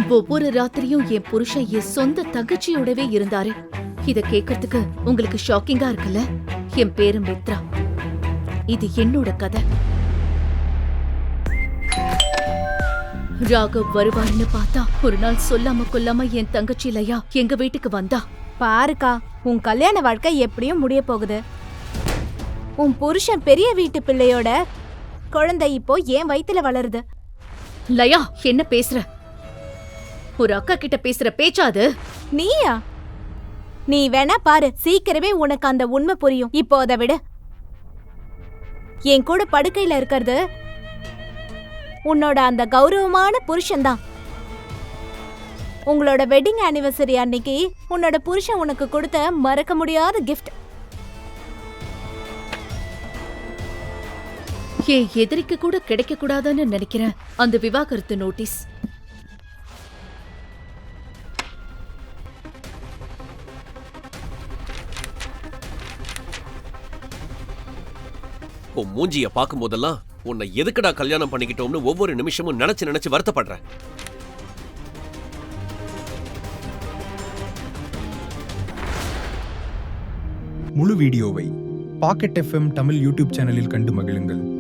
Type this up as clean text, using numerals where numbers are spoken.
ஒவ்வொரு ராத்திரியும் என் புருஷன் என் சொந்த தங்கச்சியோடவே இருந்தாரு. இத கேக்குறதுக்கு உங்களுக்கு ஷாக்கிங்கா இருக்குல்ல? என் பேரு மித்ரா. இது என்னோட கதை. ராகவ் வருவாருன்னு பார்த்தா ஒரு நாள் சொல்லாம கொல்லாம என் தங்கச்சி லயா எங்க வீட்டுக்கு வந்தா. பாருக்கா, உன் கல்யாண வாழ்க்கை எப்படியும் முடிய போகுது. உன் புருஷன் பெரிய வீட்டு பிள்ளையோட குழந்தை இப்போ என் வயித்துல வளருது. லயா, என்ன பேசுற? ஒரு அக்கா கிட்ட பேசுற பேச்சா அது? நீயா? நீ வேணா பாரு, சீக்கிரமே உனக்கு அந்த உண்மை புரியும். இப்போ அதை விட என் கூட படுக்கையில இருக்கிறது உன்னோட அந்த கௌரவமான புருஷன்தான். உங்களோட வெட்டிங் ஆனிவர்சரி அன்னைக்கு உன்னோட புருஷன் உனக்கு கொடுத்த மறக்க முடியாத கிஃப்ட். என் எதிரிக்கு கூட கிடைக்க கூடாதுன்னு நினைக்கிறேன் அந்த விவாகரத்து நோட்டீஸ். உன் மூஞ்சிய பார்க்கும் போதெல்லாம் உன்னை எதுக்குடா கல்யாணம் பண்ணிக்கிட்டோம்னு ஒவ்வொரு நிமிஷமும் நினைச்சு வருத்தப்படுறேன். முழு வீடியோவை பாக்கெட் FM தமிழ் யூடியூப் சேனலில் கண்டு மகிழுங்கள்.